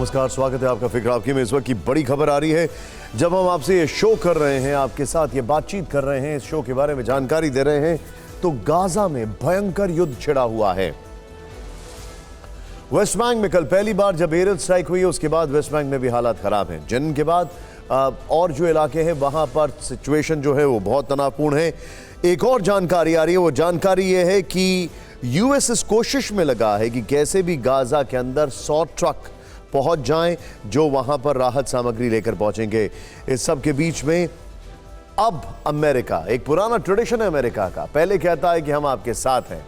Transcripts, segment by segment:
नमस्कार, स्वागत है आपका फिक्र आपकी में। इस वक्त की बड़ी खबर आ रही है। जब हम आपसे ये शो कर रहे हैं, आपके साथ ये बातचीत कर रहे हैं, इस शो के बारे में जानकारी दे रहे हैं, तो गाजा में भयंकर युद्ध छिड़ा हुआ है। वेस्ट बैंक में कल पहली बार जब एयर स्ट्राइक हुई, उसके बाद वेस्ट बैंक में भी हालात खराब हैं। जिनके बाद और जो इलाके हैं वहां पर सिचुएशन जो है वो बहुत तनावपूर्ण है। एक और जानकारी आ रही है, वो जानकारी ये है कि यूएस इस कोशिश में लगा है कि कैसे भी गाजा के अंदर 100 ट्रक पहुंच जाएं जो वहां पर राहत सामग्री लेकर पहुंचेंगे। इस सब के बीच में अब अमेरिका, एक पुराना ट्रेडिशन है अमेरिका का, पहले कहता है कि हम आपके साथ हैं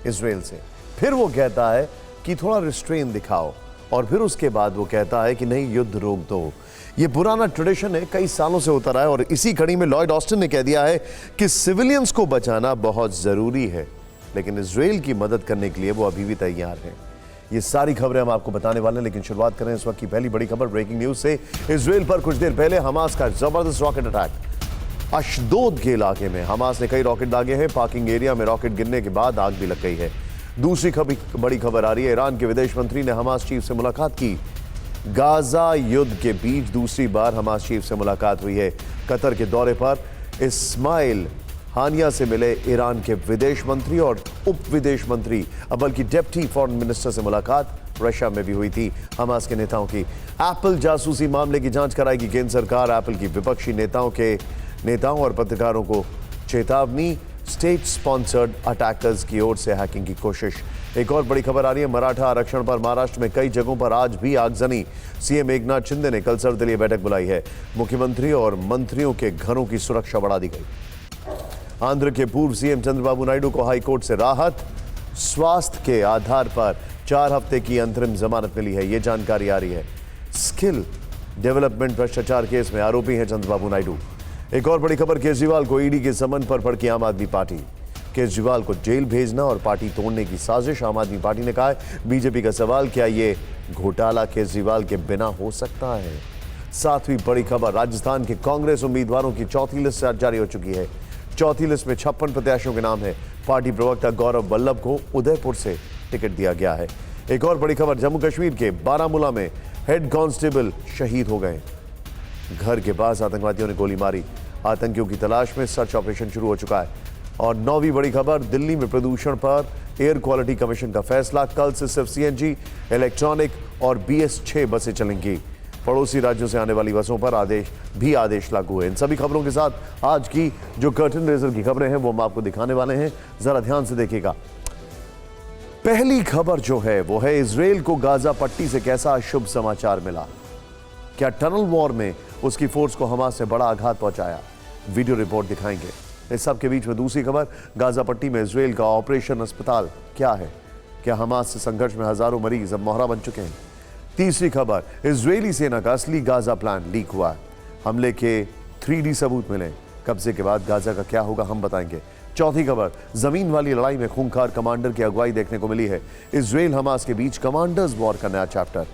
इजराइल से, फिर वो कहता है कि थोड़ा रिस्ट्रेन दिखाओ, और फिर उसके बाद वो कहता है कि नहीं, युद्ध रोक दो। ये पुराना ट्रेडिशन है, कई सालों से होता रहा है। और इसी कड़ी में लॉयड ऑस्टिन ने कह दिया है कि सिविलियंस को बचाना बहुत जरूरी है, लेकिन इजराइल की मदद करने के लिए वो अभी भी तैयार है। ये सारी खबरें हम आपको बताने वाले हैं, लेकिन शुरुआत करें इस वक्त की पहली बड़ी खबर, ब्रेकिंग न्यूज से। इजराइल पर कुछ देर पहले हमास का जबरदस्त रॉकेट अटैक। अशदोद के इलाके में हमास ने कई रॉकेट दागे हैं। पार्किंग एरिया में रॉकेट गिरने के बाद आग भी लग गई है। दूसरी बड़ी खबर आ रही है, ईरान के विदेश मंत्री ने हमास चीफ से मुलाकात की। गाजा युद्ध के बीच दूसरी बार हमास चीफ से मुलाकात हुई है। कतर के दौरे पर इस्माइल हानिया से मिले ईरान के विदेश मंत्री और उप विदेश मंत्री, बल्कि डिप्टी फॉरेन मिनिस्टर से मुलाकात रशिया में भी हुई थी हमास के नेताओं की। एप्पल जासूसी मामले की जांच कराएगी केंद्र सरकार। एप्पल की विपक्षी नेताओं और पत्रकारों को चेतावनी। स्टेट स्पॉन्सर्ड अटैकर्स की ओर से हैकिंग की कोशिश। एक और बड़ी खबर आ रही है, मराठा आरक्षण पर महाराष्ट्र में कई जगहों पर आज भी आगजनी। सीएम एकनाथ शिंदे ने कल सर्वदलीय बैठक बुलाई है। मुख्यमंत्री और मंत्रियों के घरों की सुरक्षा बढ़ा दी गई। आंध्र के पूर्व सीएम चंद्रबाबू नायडू को हाईकोर्ट से राहत। स्वास्थ्य के आधार पर 4 हफ्ते की अंतरिम जमानत मिली है, ये जानकारी आ रही है। स्किल डेवलपमेंट भ्रष्टाचार केस में आरोपी हैं चंद्रबाबू नायडू। एक और बड़ी खबर, केजरीवाल को ईडी के समन पर भड़की आम आदमी पार्टी। केजरीवाल को जेल भेजना और पार्टी तोड़ने की साजिश, आम आदमी पार्टी ने कहा है। बीजेपी का सवाल, क्या ये घोटाला केजरीवाल के बिना हो सकता है? सातवीं बड़ी खबर, राजस्थान के कांग्रेस उम्मीदवारों की चौथी लिस्ट जारी हो चुकी है। चौथी लिस्ट में 56 प्रत्याशियों के नाम है। पार्टी प्रवक्ता गौरव वल्लभ को उदयपुर से टिकट दिया गया है। एक और बड़ी खबर, जम्मू कश्मीर के बारामूला में हेड कांस्टेबल शहीद हो गए। घर के पास आतंकवादियों ने गोली मारी। आतंकियों की तलाश में सर्च ऑपरेशन शुरू हो चुका है। और 9वीं बड़ी खबर, दिल्ली में प्रदूषण पर एयर क्वालिटी कमीशन का फैसला। कल से सिर्फ सीएनजी, इलेक्ट्रॉनिक और BS6 बसें चलेंगी। पड़ोसी राज्यों से आने वाली बसों पर आदेश लागू है। इन सभी खबरों के साथ आज की जो कर्टन रेजर की खबरें हैं वो हम आपको दिखाने वाले हैं, जरा ध्यान से देखिएगा। पहली खबर जो है वो है, इजराइल को गाजा पट्टी से कैसा शुभ समाचार मिला। क्या टनल वॉर में उसकी फोर्स को हमास से बड़ा आघात पहुंचाया? वीडियो रिपोर्ट दिखाएंगे। इस सब के बीच में दूसरी खबर, गाजा पट्टी में इजराइल का ऑपरेशन अस्पताल क्या है? क्या हमास से संघर्ष में हजारों मरीज अब मोहरा बन चुके हैं? तीसरी खबर, इजरायली सेना का असली गाजा प्लान लीक हुआ है। हमले के 3D सबूत मिले। कब्जे के बाद गाजा का क्या होगा, हम बताएंगे। चौथी खबर, जमीन वाली लड़ाई में खूंखार कमांडर की अगुवाई देखने को मिली है। इजराइल हमास के बीच कमांडर्स वॉर का नया चैप्टर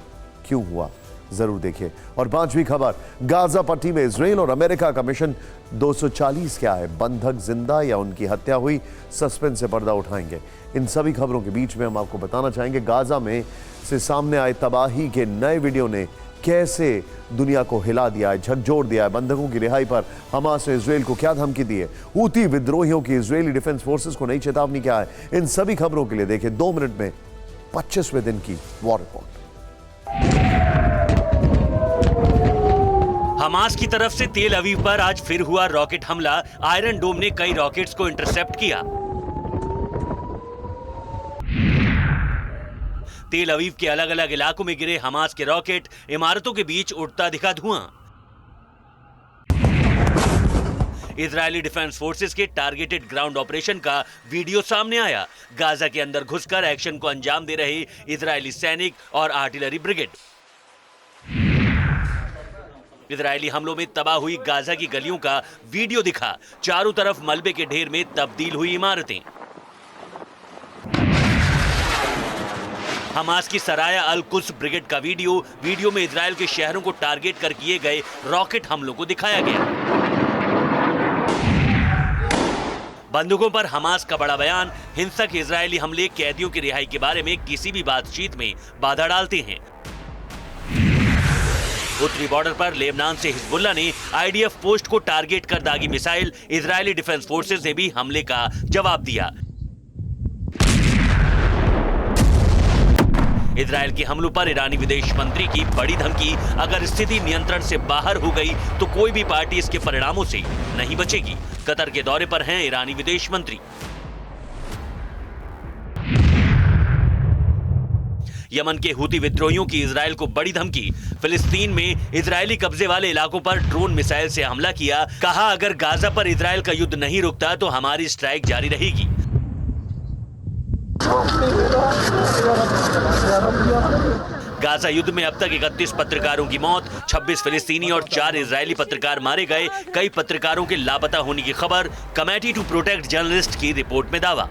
क्यों हुआ, जरूर देखिए। और पांचवी खबर, गाजा पट्टी में इजराइल और अमेरिका का मिशन 240 क्या है? बंधक जिंदा या उनकी हत्या हुई? सस्पेंस से पर्दा उठाएंगे। इन सभी खबरों के बीच में हम आपको बताना चाहेंगे, गाजा में से सामने आए तबाही के नए वीडियो ने कैसे दुनिया को हिला दिया है, झकझोर दिया है। बंधकों की रिहाई पर हमास ने इजराइल को क्या धमकी दी है? हूती विद्रोहियों की इजरायली डिफेंस फोर्सेस को नई चेतावनी क्या है? इन सभी खबरों के लिए देखिए 2 मिनट में 25वें दिन की वॉर रिपोर्ट। हमास की तरफ से तेल अवीव पर आज फिर हुआ रॉकेट हमला। आयरन डोम ने कई रॉकेट्स को इंटरसेप्ट किया। तेल अवीव के अलग अलग इलाकों में गिरे हमास के रॉकेट, इमारतों के बीच उड़ता दिखा धुआं। इजरायली डिफेंस फोर्सेस के टारगेटेड ग्राउंड ऑपरेशन का वीडियो सामने आया। गाजा के अंदर घुसकर एक्शन को अंजाम दे रहे इजरायली सैनिक और आर्टिलरी ब्रिगेड। इजरायली हमलों में तबाह हुई गाजा की गलियों का वीडियो दिखा। चारों तरफ मलबे के ढेर में तब्दील हुई इमारतें। हमास की सराया अल कुद्स ब्रिगेड का वीडियो में इजराइल के शहरों को टारगेट कर किए गए रॉकेट हमलों को दिखाया गया। बंदूकों पर हमास का बड़ा बयान। हिंसक इजरायली हमले कैदियों की रिहाई के बारे में किसी भी बातचीत में बाधा डालते हैं। उत्तरी बॉर्डर पर लेबनान से हिजबुल्लाह ने आईडीएफ पोस्ट को टारगेट कर दागी मिसाइल। इजरायली डिफेंस फोर्सेस ने भी हमले का जवाब दिया। इजरायल के हमलों पर ईरानी विदेश मंत्री की बड़ी धमकी। अगर स्थिति नियंत्रण से बाहर हो गई तो कोई भी पार्टी इसके परिणामों से नहीं बचेगी। कतर के दौरे पर हैं ईरानी विदेश मंत्री। यमन के हूती विद्रोहियों की इजरायल को बड़ी धमकी। फिलिस्तीन में इजरायली कब्जे वाले इलाकों पर ड्रोन मिसाइल से हमला किया। कहा, अगर गाजा पर इजरायल का युद्ध नहीं रुकता तो हमारी स्ट्राइक जारी रहेगी। गाजा युद्ध में अब तक 31 पत्रकारों की मौत, 26 फिलिस्तीनी और 4 इजरायली पत्रकार मारे गए। कई पत्रकारों के लापता होने की खबर। कमेटी टू प्रोटेक्ट जर्नलिस्ट की रिपोर्ट में दावा।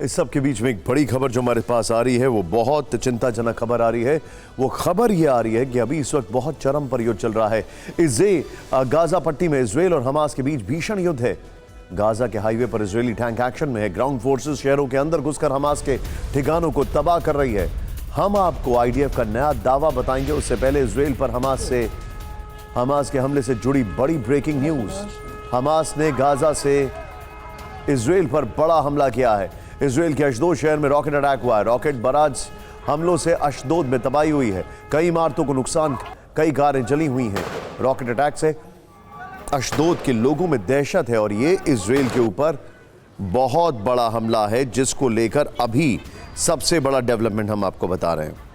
इस सब के बीच में एक बड़ी खबर जो हमारे पास आ रही है, वो बहुत चिंताजनक खबर आ रही है। वो खबर ये आ रही है कि अभी इस वक्त बहुत चरम पर युद्ध चल रहा है। गाजा पट्टी में इजरायल और हमास के बीच भीषण युद्ध है। गाजा के हाईवे पर इजरायली टैंक एक्शन में है। ग्राउंड फोर्सेस शहरों के अंदर घुसकर हमास के ठिकानों को तबाह कर रही है। हम आपको आईडीएफ का नया दावा बताएंगे। उससे पहले इजरायल पर हमास के हमले से जुड़ी बड़ी ब्रेकिंग न्यूज। हमास ने गाजा से इजरायल पर बड़ा हमला किया है। इजरायल के अशदोद शहर में रॉकेट अटैक हुआ है। रॉकेट बराज हमलों से अशदोद में तबाही हुई है। कई इमारतों को नुकसान, कई कारें जली हुई हैं। रॉकेट अटैक से अशदोद के लोगों में दहशत है और ये इजरायल के ऊपर बहुत बड़ा हमला है, जिसको लेकर अभी सबसे बड़ा डेवलपमेंट हम आपको बता रहे हैं।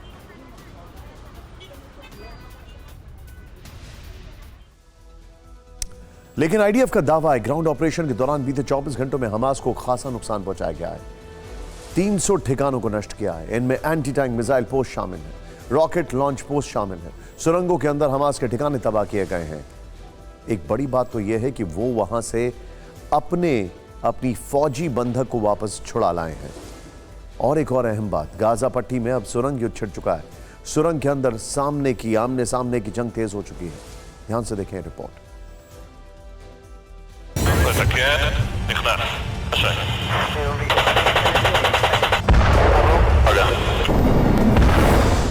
लेकिन आईडीएफ का दावा है ग्राउंड ऑपरेशन के दौरान बीते 24 घंटों में हमास को खासा नुकसान पहुंचाया गया है। 300 ठिकानों को नष्ट किया है। इनमें एंटी टैंक मिसाइल पोस्ट शामिल है, रॉकेट लॉन्च पोस्ट शामिल है। सुरंगों के अंदर हमास के ठिकाने तबाह किए गए हैं। एक बड़ी बात तो यह है कि वो वहां से अपनी फौजी बंधक को वापस छुड़ा लाए हैं। और एक और अहम बात, गाजा पट्टी में अब सुरंग युद्ध छिड़ चुका है। सुरंग के अंदर आमने सामने की जंग तेज हो चुकी है। ध्यान से देखें रिपोर्ट।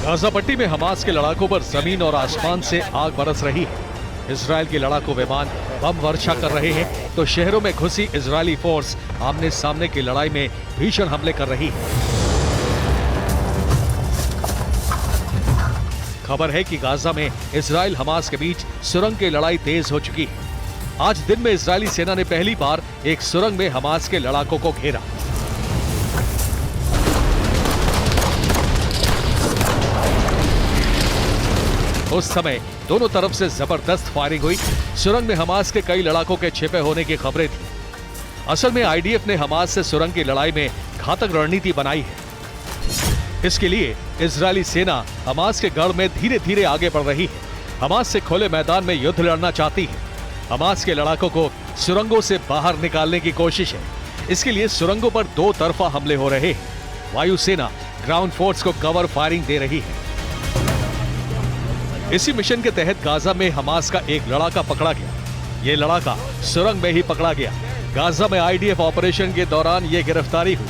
गाजा पट्टी में हमास के लड़ाकों पर जमीन और आसमान से आग बरस रही है। इजरायल के लड़ाकू विमान बम वर्षा कर रहे हैं तो शहरों में घुसी इजरायली फोर्स आमने सामने की लड़ाई में भीषण हमले कर रही है। खबर है कि गाजा में इजरायल हमास के बीच सुरंग की लड़ाई तेज हो चुकी है। आज दिन में इजरायली सेना ने पहली बार एक सुरंग में हमास के लड़ाकों को घेरा। उस समय दोनों तरफ से जबरदस्त फायरिंग हुई। सुरंग में हमास के कई लड़ाकों के छिपे होने की खबरें थी। असल में आईडीएफ ने हमास से सुरंग की लड़ाई में घातक रणनीति बनाई है। इसके लिए इजरायली सेना हमास के गढ़ में धीरे धीरे आगे बढ़ रही है। हमास से खुले मैदान में युद्ध लड़ना चाहती है। हमास के लड़ाकों को सुरंगों से बाहर निकालने की कोशिश है। इसके लिए सुरंगों पर 2 तरफा हमले हो रहे हैं। वायुसेना ग्राउंड फोर्स को कवर फायरिंग दे रही है। इसी मिशन के तहत गाजा में हमास का एक लड़ाका पकड़ा गया। ये लड़ाका सुरंग में ही पकड़ा गया। गाजा में आईडीएफ ऑपरेशन के दौरान ये गिरफ्तारी हुई।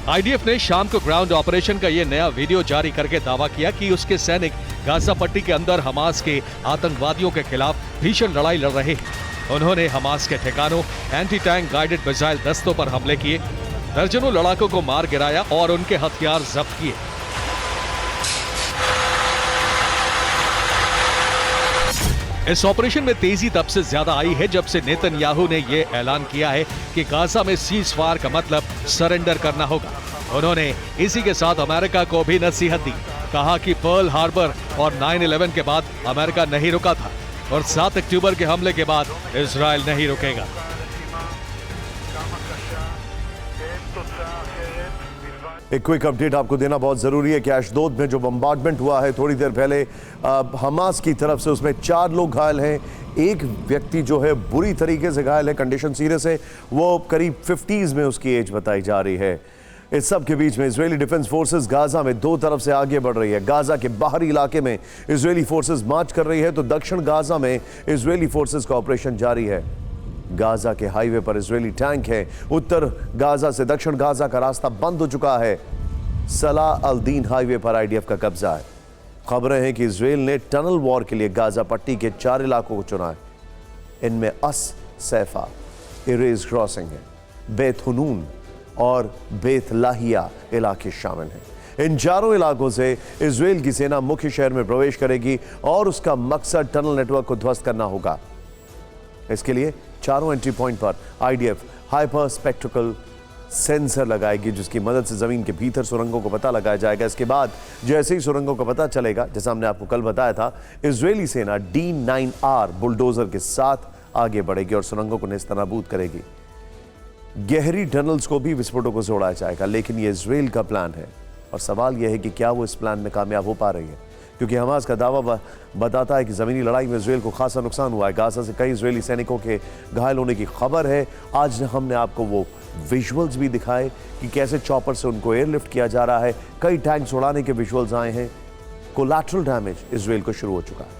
आईडीएफ ने शाम को ग्राउंड ऑपरेशन का ये नया वीडियो जारी करके दावा किया कि उसके सैनिक गाजा पट्टी के अंदर हमास के आतंकवादियों के खिलाफ भीषण लड़ाई लड़ रहे हैं। उन्होंने हमास के ठिकानों, एंटी टैंक गाइडेड मिसाइल दस्तों पर हमले किए, दर्जनों लड़ाकों को मार गिराया और उनके हथियार जब्त किए। इस ऑपरेशन में तेजी तब से ज्यादा आई है जब से नेतन्याहू ने यह ऐलान किया है कि गाजा में सीज फायर का मतलब सरेंडर करना होगा। उन्होंने इसी के साथ अमेरिका को भी नसीहत दी। कहा कि पर्ल हार्बर और 9/11 के बाद अमेरिका नहीं रुका था और 7 अक्टूबर के हमले के बाद इजरायल नहीं रुकेगा। एक क्विक अपडेट आपको देना बहुत जरूरी है कि अशदोद में जो बम्बार्डमेंट हुआ है थोड़ी देर पहले हमास की तरफ से, उसमें 4 लोग घायल हैं। एक व्यक्ति जो है बुरी तरीके से घायल है, कंडीशन सीरियस है। वो करीब 50s में उसकी एज बताई जा रही है। इस सब के बीच में इजरायली डिफेंस फोर्सेस गाजा में 2 तरफ से आगे बढ़ रही है। गाजा के बाहरी इलाके में इजरायली फोर्सेस मार्च कर रही है तो दक्षिण गाजा में इजरायली फोर्सेस का ऑपरेशन जारी है। गाजा के हाईवे पर इजरायली टैंक है। उत्तर गाजा से दक्षिण गाजा का रास्ता बंद हो चुका है। सलाह अल दीन हाईवे पर आईडीएफ का कब्जा है। खबरें हैं कि इजरायल ने टनल वॉर के लिए गाजा पट्टी के 4 इलाकों को चुना है। इनमें अस सैफा, इरेज क्रॉसिंग है, बेत हुनून और बेत लाहिया इलाके शामिल हैं। इन चारों इलाकों से इजरायल की सेना मुख्य शहर में प्रवेश करेगी और उसका मकसद टनल नेटवर्क को ध्वस्त करना होगा। इसके लिए चारों एंट्री पॉइंट पर आईडीएफ हाइपर स्पेक्ट्रिकल सेंसर लगाएगी, जिसकी मदद से जमीन के भीतर सुरंगों को पता लगाया जाएगा। इसके बाद जैसे ही सुरंगों को पता चलेगा, जैसा हमने आपको कल बताया था, इजरायली सेना D9R बुलडोजर के साथ आगे बढ़ेगी और सुरंगों को नेस्तनाबूद करेगी। गहरी टनल्स को भी विस्फोटकों से उड़ाया जाएगा, लेकिन यह इजरायल का प्लान है और सवाल यह है कि क्या वो इस प्लान में कामयाब हो पा रही है, क्योंकि हमास का दावा बताता है कि ज़मीनी लड़ाई में इजरायल को खासा नुकसान हुआ है। गाजा से कई इजरायली सैनिकों के घायल होने की खबर है। आज हमने आपको वो विजुअल्स भी दिखाए कि कैसे चॉपर से उनको एयरलिफ्ट किया जा रहा है। कई टैंक्स उड़ाने के विजुअल्स आए हैं। कोलैटरल डैमेज इजरायल को शुरू हो चुका है।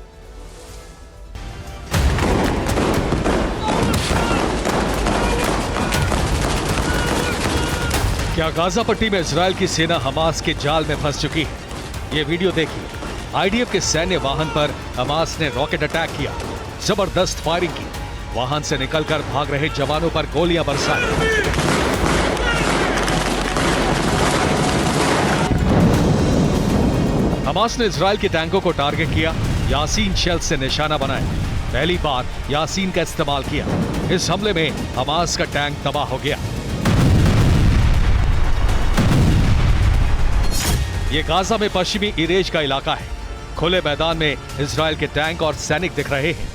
क्या गाजा पट्टी में इजरायल की सेना हमास के जाल में फंस चुकी है? ये वीडियो देखिए। आईडीएफ के सैन्य वाहन पर हमास ने रॉकेट अटैक किया, जबरदस्त फायरिंग की, वाहन से निकलकर भाग रहे जवानों पर गोलियां बरसाई। हमास ने इजरायल के टैंकों को टारगेट किया, यासीन शेल से निशाना बनाया। पहली बार यासीन का इस्तेमाल किया। इस हमले में हमास का टैंक तबाह हो गया। ये गाजा में पश्चिमी इरेज का इलाका है। खुले मैदान में इजरायल के टैंक और सैनिक दिख रहे हैं।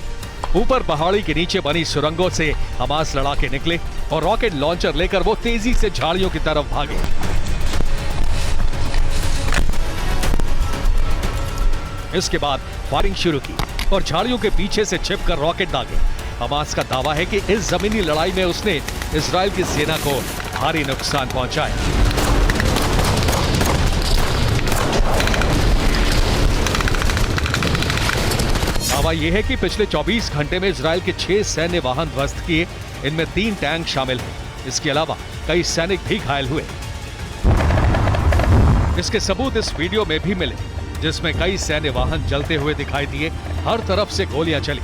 ऊपर पहाड़ी के नीचे बनी सुरंगों से हमास लड़ाके निकले और रॉकेट लॉन्चर लेकर वो तेजी से झाड़ियों की तरफ भागे। इसके बाद फायरिंग शुरू की और झाड़ियों के पीछे से छिपकर रॉकेट दागे। हमास का दावा है कि इस जमीनी लड़ाई में उसने इजरायल की सेना को भारी नुकसान पहुंचाया। दावा यह है कि पिछले 24 घंटे में इजरायल के 6 सैन्य वाहन ध्वस्त किए। इनमें 3 टैंक शामिल हैं। इसके अलावा कई सैनिक भी घायल हुए। इसके सबूत इस वीडियो में भी मिले, जिसमें कई सैन्य वाहन जलते हुए दिखाई दिए। हर तरफ से गोलियां चली।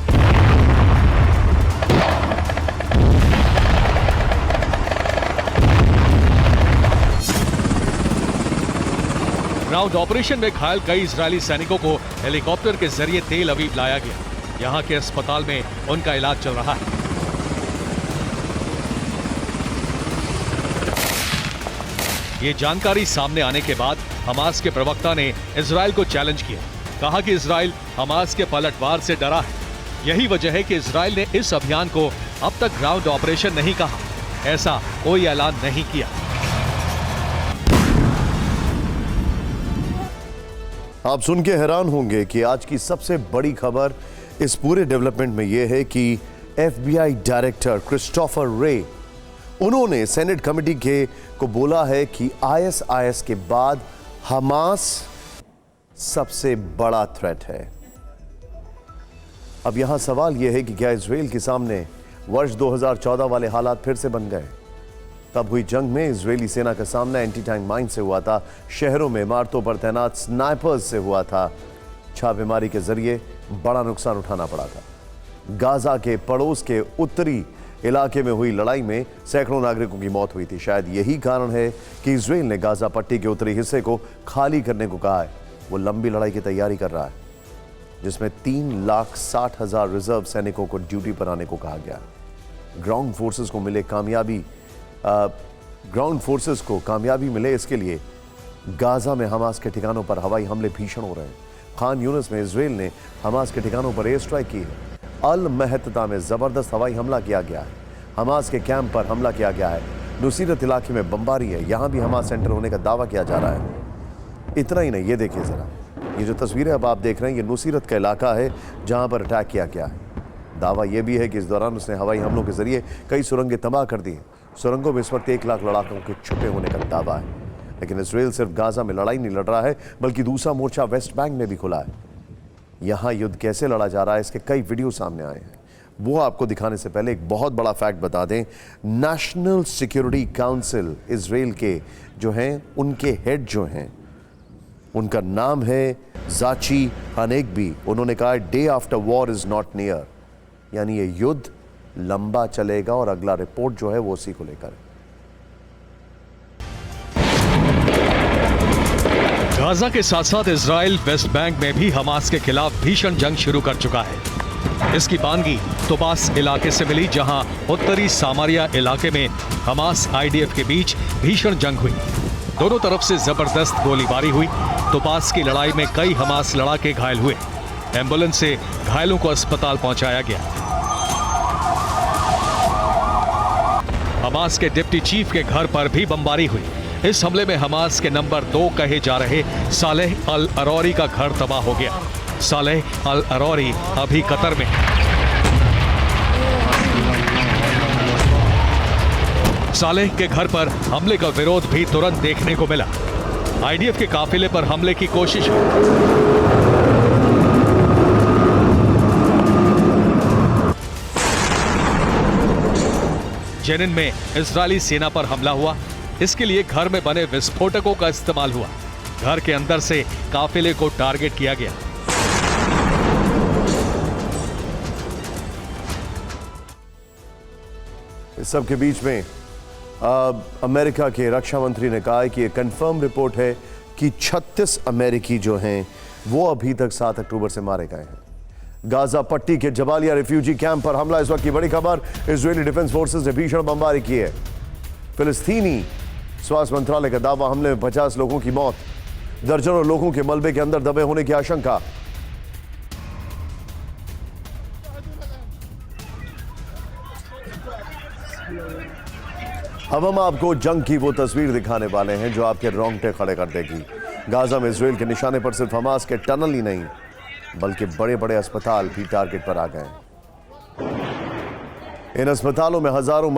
ग्राउंड ऑपरेशन में घायल कई इजरायली सैनिकों को हेलीकॉप्टर के जरिए तेल अवीव लाया गया। यहां के अस्पताल में उनका इलाज चल रहा है। ये जानकारी सामने आने के बाद हमास के प्रवक्ता ने इजरायल को चैलेंज किया। कहा कि इजरायल हमास के पलटवार से डरा है। यही वजह है कि इजरायल ने इस अभियान को अब तक ग्राउंड ऑपरेशन नहीं कहा। ऐसा कोई ऐलान नहीं किया। आप सुन के हैरान होंगे कि आज की सबसे बड़ी खबर इस पूरे डेवलपमेंट में यह है कि FBI डायरेक्टर क्रिस्टोफर रे, उन्होंने सेनेट कमेटी को बोला है कि ISIS के बाद हमास सबसे बड़ा थ्रेट है। अब यहां सवाल यह है कि क्या इजरायल के सामने वर्ष 2014 वाले हालात फिर से बन गए? तब हुई जंग में इजरायली सेना का सामना एंटी टैंक माइन से हुआ था, शहरों में इमारतों पर तैनात स्नाइपर्स से हुआ था, छापेमारी के जरिए बड़ा नुकसान उठाना पड़ा था। गाजा के पड़ोस के उत्तरी इलाके में हुई लड़ाई में सैकड़ों नागरिकों की मौत हुई थी। शायद यही कारण है कि इजरायल ने गाजा पट्टी के उत्तरी हिस्से को खाली करने को कहा है। वो लंबी लड़ाई की तैयारी कर रहा है, जिसमें 3,60,000 रिजर्व सैनिकों को ड्यूटी पर आने को कहा गया। ग्राउंड फोर्सेस को कामयाबी मिले, इसके लिए गाजा में हमास के ठिकानों पर हवाई हमले भीषण हो रहे हैं। खान यूनिस में इजरायल ने हमास के ठिकानों पर एयर स्ट्राइक की है। अल महत्ता में जबरदस्त हवाई हमला किया गया है। हमास के कैंप पर हमला किया गया है। नुसीरत इलाके में बमबारी है, यहां भी हमास सेंटर होने का दावा किया जा रहा है। इतना ही नहीं, ये देखिए जरा, ये जो तस्वीरें अब आप देख रहे हैं, ये नुसीरत का इलाका है जहां पर अटैक किया गया है। दावा यह भी है कि इस दौरान उसने हवाई हमलों के जरिए कई सुरंगें तबाह कर दी हैं। सुरंगों में इस वक्त 1 लाख लड़ाकों के छुपे होने का दावा है। लेकिन इजरायल सिर्फ गाजा में लड़ाई नहीं लड़ रहा है, बल्कि दूसरा मोर्चा वेस्ट बैंक में भी खुला है। यहां युद्ध कैसे लड़ा जा रहा है, इसके कई वीडियो सामने आए हैं। वो आपको दिखाने से पहले एक बहुत बड़ा फैक्ट बता दें। नेशनल सिक्योरिटी काउंसिल इजराइल के जो हैं, उनके हेड जो हैं, उनका नाम है जाची हनेगबी। उन्होंने कहा day after war is not near, यानी ये युद्ध लंबा चलेगा और अगला रिपोर्ट जो है वो उसी को लेकर है। गाजा के साथ साथ इजराइल वेस्ट बैंक में भी हमास के खिलाफ भीषण जंग शुरू कर चुका है। इसकी बानगी तोबास इलाके से मिली, जहां उत्तरी सामारिया इलाके में हमास आईडीएफ के बीच भीषण जंग हुई। दोनों तरफ से जबरदस्त गोलीबारी हुई। तोबास की लड़ाई में कई हमास लड़ाके घायल हुए। एम्बुलेंस से घायलों को अस्पताल पहुंचाया गया। हमास के डिप्टी चीफ के घर पर भी बमबारी हुई। इस हमले में हमास के नंबर 2 कहे जा रहे सालेह अल अरौरी का घर तबाह हो गया। सालेह अल अरौरी अभी कतर में है। सालेह के घर पर हमले का विरोध भी तुरंत देखने को मिला। आईडीएफ के काफिले पर हमले की कोशिश हुई। जेनिन में इजरायली सेना पर हमला हुआ। इसके लिए घर में बने विस्फोटकों का इस्तेमाल हुआ। घर के अंदर से काफिले को टारगेट किया गया। इस सब के बीच में अमेरिका के रक्षा मंत्री ने कहा है कि यह कंफर्म रिपोर्ट है कि 36 अमेरिकी जो हैं वो अभी तक 7 अक्टूबर से मारे गए हैं। गाजा पट्टी के जबालिया रिफ्यूजी कैंप पर हमला, इस वक्त की बड़ी खबर। इजरायली डिफेंस फोर्सेस ने भीषण बमबारी की है। फिलिस्तीनी स्वास्थ्य मंत्रालय का दावा, हमले में 50 लोगों की मौत, दर्जनों लोगों के मलबे के अंदर दबे होने की आशंका। अब हम आपको जंग की वो तस्वीर दिखाने वाले हैं जो आपके रोंगटे खड़े कर देगी। गाजा में इजराइल के निशाने पर सिर्फ हमास के टनल ही नहीं, बल्कि बड़े बड़े अस्पताल भी टारगेट पर आ गए। इन अस्पतालों में हजारों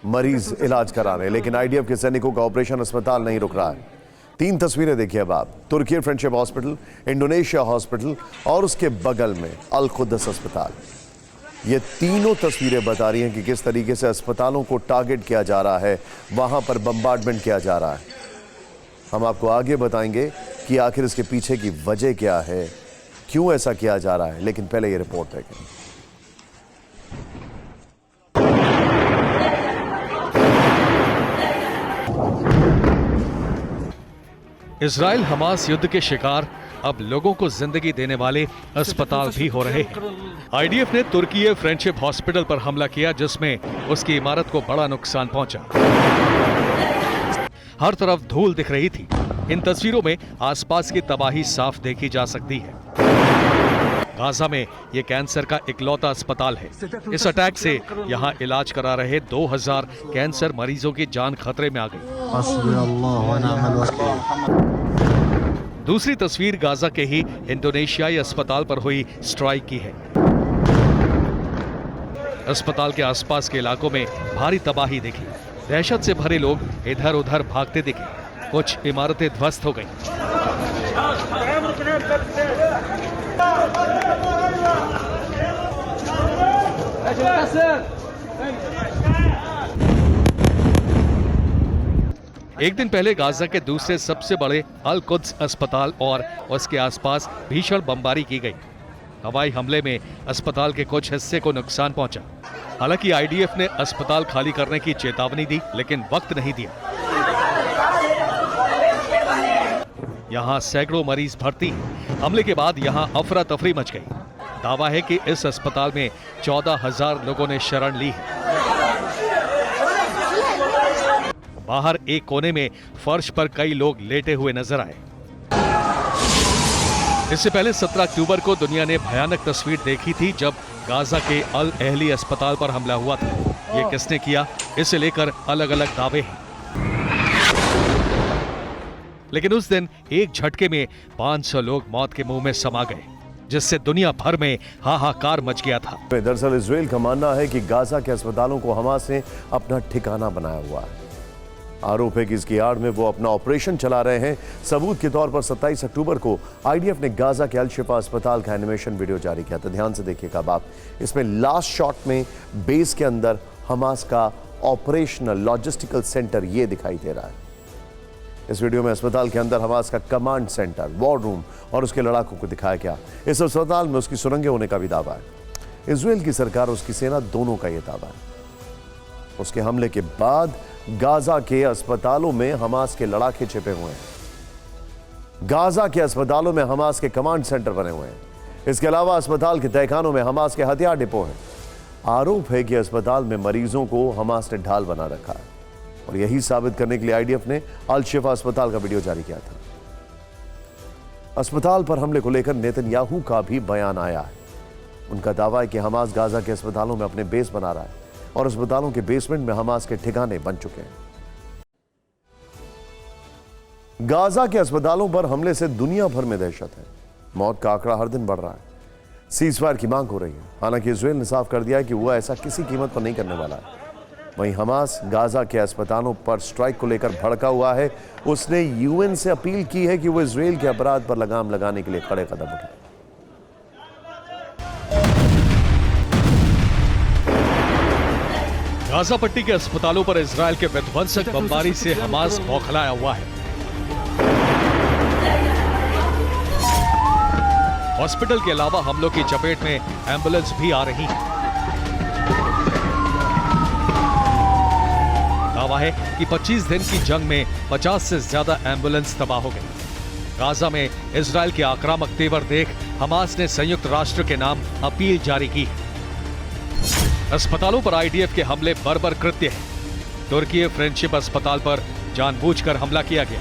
मरीज इलाज करा रहे हैं, लेकिन आईडीएफ के सैनिकों का ऑपरेशन अस्पताल नहीं रुक रहा है। 3 तस्वीरें देखिए अब आप। तुर्की फ्रेंडशिप हॉस्पिटल, इंडोनेशिया हॉस्पिटल और उसके बगल में अल कुद्दस अस्पताल। ये तीनों तस्वीरें बता रही हैं कि किस तरीके से अस्पतालों को टारगेट किया जा रहा है, वहां पर बम्बार्डमेंट किया जा रहा है। हम आपको आगे बताएंगे कि आखिर इसके पीछे की वजह क्या है, क्यों ऐसा किया जा रहा है, लेकिन पहले ये रिपोर्ट देखें। इजराइल हमास युद्ध के शिकार अब लोगों को जिंदगी देने वाले अस्पताल भी हो रहे हैं। आईडीएफ ने तुर्की फ्रेंडशिप हॉस्पिटल पर हमला किया, जिसमें उसकी इमारत को बड़ा नुकसान पहुंचा। हर तरफ धूल दिख रही थी। इन तस्वीरों में आसपास की तबाही साफ देखी जा सकती है। गाजा में यह कैंसर का इकलौता अस्पताल है। इस अटैक से यहां इलाज करा रहे 2000 कैंसर मरीजों की जान खतरे में आ गई। दूसरी तस्वीर गाजा के ही इंडोनेशियाई अस्पताल पर हुई स्ट्राइक की है। अस्पताल के आसपास के इलाकों में भारी तबाही देखी। दहशत से भरे लोग इधर उधर भागते दिखे। कुछ इमारतें ध्वस्त हो गईं। एक दिन पहले गाजा के दूसरे सबसे बड़े अल कुद्स अस्पताल और उसके आसपास भीषण बमबारी की गई। हवाई हमले में अस्पताल के कुछ हिस्से को नुकसान पहुंचा। हालांकि आईडीएफ ने अस्पताल खाली करने की चेतावनी दी, लेकिन वक्त नहीं दिया। यहां सैकड़ों मरीज भर्ती। हमले के बाद यहां अफरा तफरी मच गई। दावा है कि इस अस्पताल में 14,000 लोगों ने शरण ली है। बाहर एक कोने में फर्श पर कई लोग लेटे हुए नजर आए। इससे पहले 17 अक्टूबर को दुनिया ने भयानक तस्वीर देखी थी, जब गाजा के अल अहली अस्पताल पर हमला हुआ था। ये किसने किया, इसे लेकर अलग अलग दावे हैं। लेकिन उस दिन एक झटके में 500 लोग मौत के मुंह में समा गए, जिससे दुनिया भर में हाहाकार मच गया था। दरअसल इजराइल का मानना है कि गाजा के अस्पतालों को हमास ने अपना ठिकाना बनाया हुआ है। आरोप है कि इसकी आड़ में वो अपना ऑपरेशन चला रहे हैं। सबूत के तौर पर 27 अक्टूबर को आईडीएफ ने गाजा के अल शिफा अस्पताल का एनिमेशन वीडियो जारी किया था। ध्यान से देखिएगा आप, इसमें लास्ट शॉट में बेस के अंदर हमास का ऑपरेशनल लॉजिस्टिकल सेंटर ये दिखाई दे रहा है। इस वीडियो में अस्पताल के अंदर हमास का कमांड सेंटर, वॉर रूम और उसके लड़ाकों को दिखाया गया। इस अस्पताल में उसकी सुरंगें होने का भी दावा है। इजराइल की सरकार और उसकी सेना दोनों का यह दावा है। उसके हमले के बाद गाजा के अस्पतालों में हमास के लड़ाके छिपे हुए हैं। गाजा के अस्पतालों में हमास के कमांड सेंटर बने हुए हैं। इसके अलावा अस्पताल के तहखानों में हमास के हथियार डिपो हैं। आरोप है कि अस्पताल में मरीजों को हमास ने ढाल बना रखा है और यही साबित करने के लिए आईडीएफ ने अल शिफा अस्पताल का वीडियो जारी किया था। अस्पताल पर हमले को लेकर नेतन्याहू का भी बयान आया है। उनका दावा है कि हमास गाजा के अस्पतालों में अपने बेस बना रहा है और अस्पतालों के बेसमेंट में हमास के ठिकाने बन चुके हैं। गाजा के अस्पतालों पर हमले से दुनिया भर में दहशत है। मौत का आंकड़ा हर दिन बढ़ रहा है। सीजफायर की मांग हो रही है। हालांकि इजराइल ने साफ कर दिया है कि वह ऐसा किसी कीमत पर नहीं करने वाला है। वहीं हमास गाजा के अस्पतालों पर स्ट्राइक को लेकर भड़का हुआ है। उसने यूएन से अपील की है कि वो इजराइल के अपराध पर लगाम लगाने के लिए कड़े कदम उठाए। गाजा पट्टी के अस्पतालों पर इजराइल के विध्वंसक बमबारी से हमास बौखलाया हुआ है। हॉस्पिटल के अलावा हमलों की चपेट में एम्बुलेंस भी आ रही है। दावा है कि 25 दिन की जंग में 50 से ज्यादा एम्बुलेंस तबाह हो गई। गाजा में इजराइल के आक्रामक तेवर देख हमास ने संयुक्त राष्ट्र के नाम अपील जारी की है। अस्पतालों पर आईडीएफ के हमले बर्बर कृत्य है। तुर्की फ्रेंडशिप अस्पताल पर जानबूझकर हमला किया गया।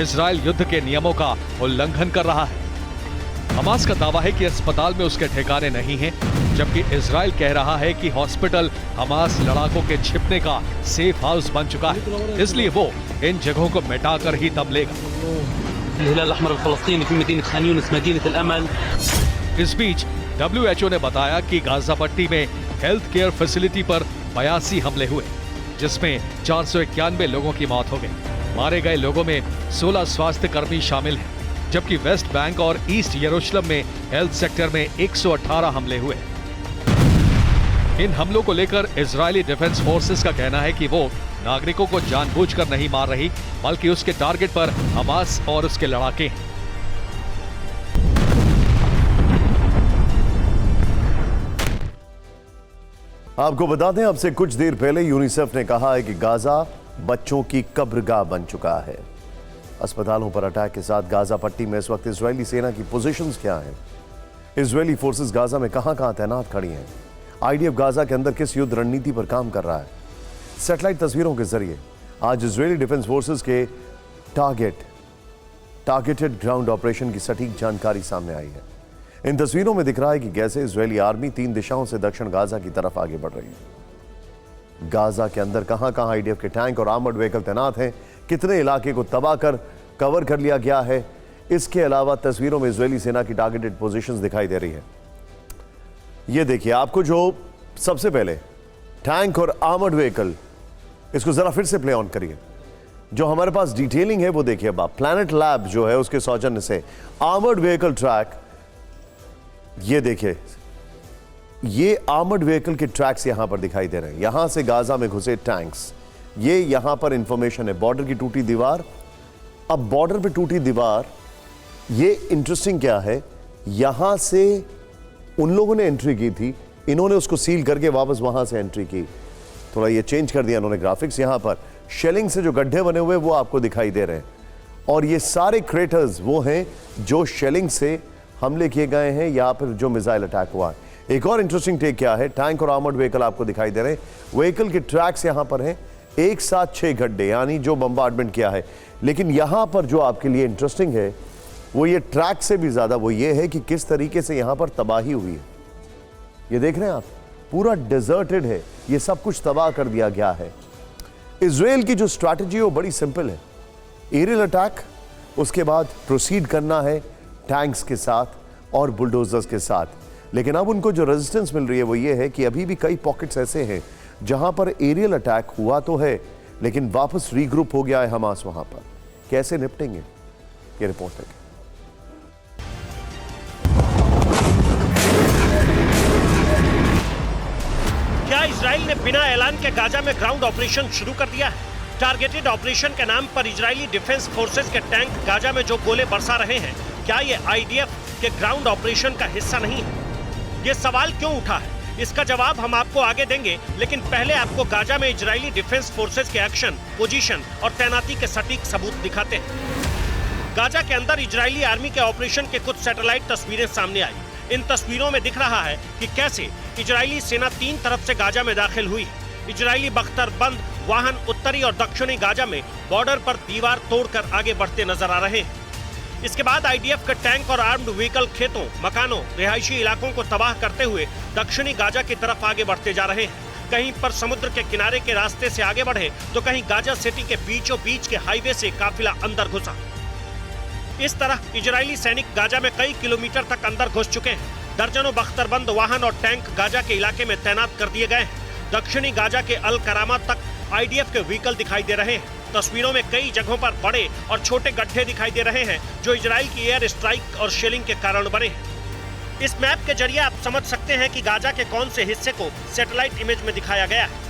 इजराइल युद्ध के नियमों का उल्लंघन कर रहा है। हमास का दावा है कि अस्पताल में उसके ठिकाने नहीं हैं, जबकि इजराइल कह रहा है कि हॉस्पिटल हमास लड़ाकों के छिपने का सेफ हाउस बन चुका है, इसलिए वो इन जगहों को मिटाकर ही दम लेगा। इस बीच WHO ने बताया कि गाजा पट्टी में हेल्थ केयर फैसिलिटी पर 82 हमले हुए, जिसमें 491 लोगों की मौत हो गई। मारे गए लोगों में 16 स्वास्थ्य कर्मी शामिल हैं, जबकि वेस्ट बैंक और ईस्ट यरूशलेम में हेल्थ सेक्टर में 118 हमले हुए। इन हमलों को लेकर इजरायली डिफेंस फोर्सेस का कहना है कि वो नागरिकों को जानबूझकर नहीं मार रही, बल्कि उसके टारगेट पर हमास और उसके लड़ाके हैं। आपको बता दें, अब से कुछ देर पहले यूनिसेफ ने कहा है कि गाजा बच्चों की कब्रगाह बन चुका है। अस्पतालों पर अटैक के साथ गाजा पट्टी में इस वक्त इजरायली सेना की पोजीशंस क्या हैं? इजरायली फोर्सेस गाजा में कहां तैनात खड़ी हैं? आईडीएफ गाजा के अंदर किस युद्ध रणनीति पर काम कर रहा है? सैटेलाइट तस्वीरों के जरिए आज इजरायली डिफेंस फोर्सेस के टारगेटेड ग्राउंड ऑपरेशन की सटीक जानकारी सामने आई है। इन तस्वीरों में दिख रहा है कि कैसे इजरायली आर्मी 3 दिशाओं से दक्षिण गाजा की तरफ आगे बढ़ रही है। गाजा के अंदर कहां आईडीएफ के टैंक और आर्मर्ड व्हीकल तैनात हैं, कितने इलाके को तबाह कर कवर कर लिया गया है, इसके अलावा तस्वीरों में इजरायली सेना की टारगेटेड पोजीशंस दिखाई दे रही है। ये देखिए, आपको जो सबसे पहले टैंक और आर्मर्ड व्हीकल, इसको जरा फिर से प्ले ऑन करिए। जो हमारे पास डिटेलिंग है वो देखिए अब आप। प्लैनेट लैब जो है उसके सौजन्य से आर्मर्ड व्हीकल ट्रैक, ये देखिए, ये आर्मर्ड व्हीकल के ट्रैक्स यहां पर दिखाई दे रहे हैं। यहां से गाजा में घुसे टैंक्स, ये यहां पर इंफॉर्मेशन है। बॉर्डर की टूटी दीवार, अब बॉर्डर पे टूटी दीवार, ये इंटरेस्टिंग क्या है, यहां से उन लोगों ने एंट्री की थी, इन्होंने उसको सील करके वापस वहां से एंट्री की। थोड़ा ये चेंज कर दिया इन्होंने ग्राफिक्स। यहां पर शेलिंग से जो गड्ढे बने हुए वो आपको दिखाई दे रहे हैं, और ये सारे क्रेटर्स वो हैं जो शेलिंग से हमले किए गए हैं या फिर जो मिसाइल अटैक हुआ है। एक और इंटरेस्टिंग टेक क्या है, टैंक और आर्मर्ड व्हीकल आपको दिखाई दे रहे हैं। व्हीकल के ट्रैक्स यहां पर हैं, एक साथ 6 गड्ढे, यानी जो बम्बार्डमेंट किया है। लेकिन यहां पर जो आपके लिए इंटरेस्टिंग है वो ये ट्रैक से भी ज्यादा वो ये है कि किस तरीके से यहां पर तबाही हुई है। ये देख रहे हैं आप, पूरा डिजर्टेड है, ये सब कुछ तबाह कर दिया गया है। इजराइल की जो स्ट्रैटेजी है वो बड़ी सिंपल है, एरियल अटैक, उसके बाद प्रोसीड करना है टैंक्स के साथ और बुलडोजर्स के साथ। लेकिन अब उनको जो रेजिस्टेंस मिल रही है वो ये है कि अभी भी कई पॉकेट्स ऐसे हैं जहां पर एरियल अटैक हुआ तो है, लेकिन वापस रीग्रुप हो गया है हमास वहां पर। कैसे निपटेंगे, ये रिपोर्ट है। क्या इजराइल ने बिना ऐलान के गाजा में ग्राउंड ऑपरेशन शुरू कर दिया है? टारगेटेड ऑपरेशन के नाम पर इजरायली डिफेंस फोर्सेस के टैंक गाजा में जो गोले बरसा रहे हैं, क्या ये आईडीएफ के ग्राउंड ऑपरेशन का हिस्सा नहीं है? ये सवाल क्यों उठा है, इसका जवाब हम आपको आगे देंगे, लेकिन पहले आपको गाजा में इजरायली डिफेंस फोर्सेस के एक्शन, पोजीशन और तैनाती के सटीक सबूत दिखाते हैं। गाजा के अंदर इजरायली आर्मी के ऑपरेशन के कुछ सैटेलाइट तस्वीरें सामने आई। इन तस्वीरों में दिख रहा है कि कैसे इजरायली सेना 3 तरफ से गाजा में दाखिल हुई है। इजरायली बख्तरबंद वाहन उत्तरी और दक्षिणी गाजा में बॉर्डर पर दीवार तोड़कर आगे बढ़ते नजर आ रहे हैं। इसके बाद आईडीएफ के टैंक और आर्म्ड व्हीकल खेतों, मकानों, रिहायशी इलाकों को तबाह करते हुए दक्षिणी गाजा की तरफ आगे बढ़ते जा रहे हैं। कहीं पर समुद्र के किनारे के रास्ते से आगे बढ़े तो कहीं गाजा सिटी के बीचों बीच के हाईवे से काफिला अंदर घुसा। इस तरह इजरायली सैनिक गाजा में कई किलोमीटर तक अंदर घुस चुके हैं। दर्जनों बख्तरबंद वाहन और टैंक गाजा के इलाके में तैनात कर दिए गए हैं। दक्षिणी गाजा के अल करामा तक आईडीएफ के व्हीकल दिखाई दे रहे हैं। तस्वीरों में कई जगहों पर बड़े और छोटे गड्ढे दिखाई दे रहे हैं जो इजराइल की एयर स्ट्राइक और शेलिंग के कारण बने हैं। इस मैप के जरिए आप समझ सकते हैं कि गाजा के कौन से हिस्से को सैटेलाइट इमेज में दिखाया गया है।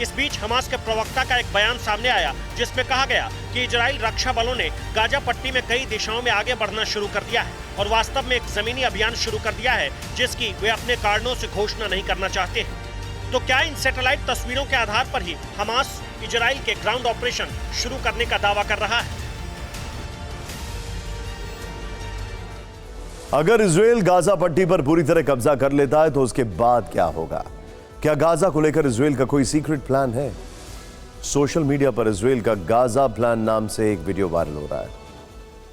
इस बीच हमास के प्रवक्ता का एक बयान सामने आया जिसमें कहा गया कि इजराइल रक्षा बलों ने गाजा पट्टी में कई दिशाओं में आगे बढ़ना शुरू कर दिया है और वास्तव में एक जमीनी अभियान शुरू कर दिया है जिसकी वे अपने कारणों से घोषणा नहीं करना चाहते हैं। तो क्या इन सैटेलाइट तस्वीरों के आधार पर ही हमास इजराइल के ग्राउंड ऑपरेशन शुरू करने का दावा कर रहा है? अगर इजराइल गाजा पट्टी पर पूरी तरह कब्जा कर लेता है तो उसके बाद क्या होगा? क्या गाजा को लेकर इजराइल का कोई सीक्रेट प्लान है? सोशल मीडिया पर इजराइल का गाजा प्लान नाम से एक वीडियो वायरल हो रहा है।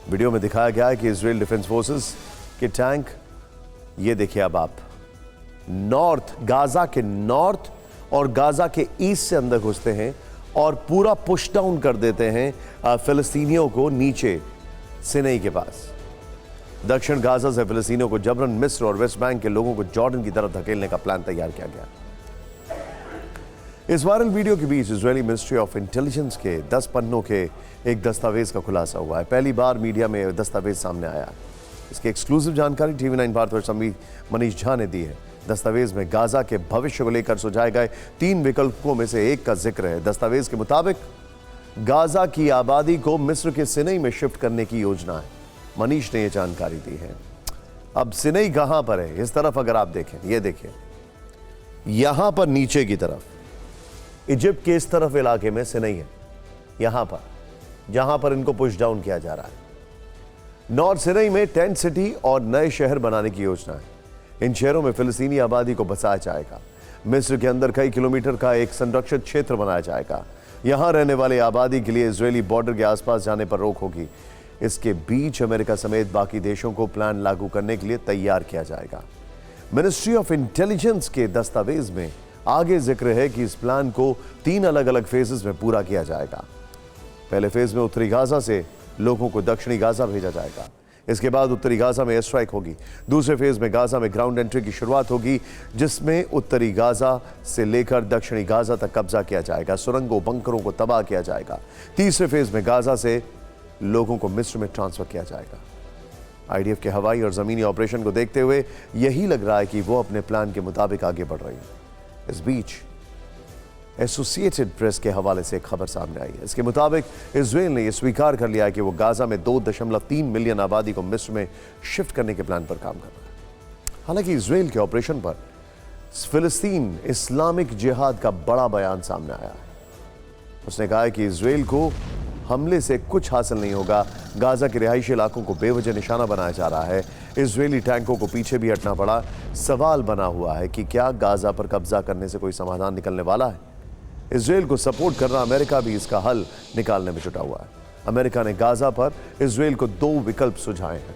वीडियो में दिखाया गया है कि इजराइल डिफेंस फोर्सेस के टैंक, ये देखिए अब आप, नॉर्थ, गाजा के नॉर्थ और गाजा के ईस्ट से अंदर घुसते हैं और पूरा पुश डाउन कर देते हैं फिलिस्तीनियों को नीचे सिनाई के पास। दक्षिण गाजा से फिलिस्तीनियों को जबरन मिस्र और वेस्ट बैंक के लोगों को जॉर्डन की तरफ धकेलने का प्लान तैयार किया गया। इस वायरल वीडियो के बीच इजरायली मिनिस्ट्री ऑफ इंटेलिजेंस के 10 पन्नों के एक दस्तावेज का खुलासा हुआ है। पहली बार मीडिया में दस्तावेज सामने आया। इसकी एक्सक्लूसिव जानकारी TV9 भारतवर्ष मनीष झा ने दी है। दस्तावेज में गाजा के भविष्य को लेकर सुझाए गए 3 विकल्पों में से एक का जिक्र है। दस्तावेज के मुताबिक गाजा की आबादी को मिस्र के सिनाई में शिफ्ट करने की योजना है। मनीष ने यह जानकारी दी है। अब सिनाई कहां पर है? इस तरफ अगर आप देखें, ये देखिए, यहां पर नीचे की तरफ इजिप्ट के इस तरफ इलाके में सिनाई है, यहां पर जहां पर इनको पुश डाउन किया जा रहा है। नॉर्थ सिनाई में टेंट सिटी और नए शहर बनाने की योजना है। इन शहरों में फिलिस्तीनी आबादी को बसाया जाएगा। मिस्र के अंदर कई किलोमीटर का एक संरक्षित क्षेत्र बनाया जाएगा। यहां रहने वाले आबादी के लिए इजरायली बॉर्डर के आसपास जाने पर रोक होगी। इसके बीच अमेरिका समेत बाकी देशों को प्लान लागू करने के लिए तैयार किया जाएगा। मिनिस्ट्री ऑफ इंटेलिजेंस के दस्तावेज में आगे जिक्र है कि इस प्लान को 3 अलग अलग फेजेस में पूरा किया जाएगा। पहले फेज में उत्तरी गाजा से लोगों को दक्षिणी गाजा भेजा जाएगा। इसके बाद उत्तरी गाजा में एयर स्ट्राइक होगी। दूसरे फेज में गाजा में ग्राउंड एंट्री की शुरुआत होगी जिसमें उत्तरी गाजा से लेकर दक्षिणी गाजा तक कब्जा किया जाएगा। सुरंगों, बंकरों को तबाह किया जाएगा। तीसरे फेज में गाजा से लोगों को मिस्र में ट्रांसफर किया जाएगा। आईडीएफ के हवाई और जमीनी ऑपरेशन को देखते हुए यही लग रहा है कि वो अपने प्लान के मुताबिक आगे बढ़ रही है। इस बीच एसोसिएटेड प्रेस के हवाले से एक खबर सामने आई है। इसके मुताबिक इजराइल ने यह स्वीकार कर लिया है कि वो गाजा में 2.3 मिलियन आबादी को मिस्र में शिफ्ट करने के प्लान पर काम कर रहा है। हालांकि इजराइल के ऑपरेशन पर फिलिस्तीन इस्लामिक जिहाद का बड़ा बयान सामने आया है। उसने कहा है कि इजराइल को हमले से कुछ हासिल नहीं होगा। गाजा के रिहायशी इलाकों को बेवजह निशाना बनाया जा रहा है। इजरायली टैंकों को पीछे भी हटना पड़ा। सवाल बना हुआ है कि क्या गाजा पर कब्जा करने से कोई समाधान निकलने वाला है? इजराइल को सपोर्ट कर रहा अमेरिका भी इसका हल निकालने में जुटा हुआ है। अमेरिका ने गाजा पर इजराइल को 2 विकल्प सुझाए हैं।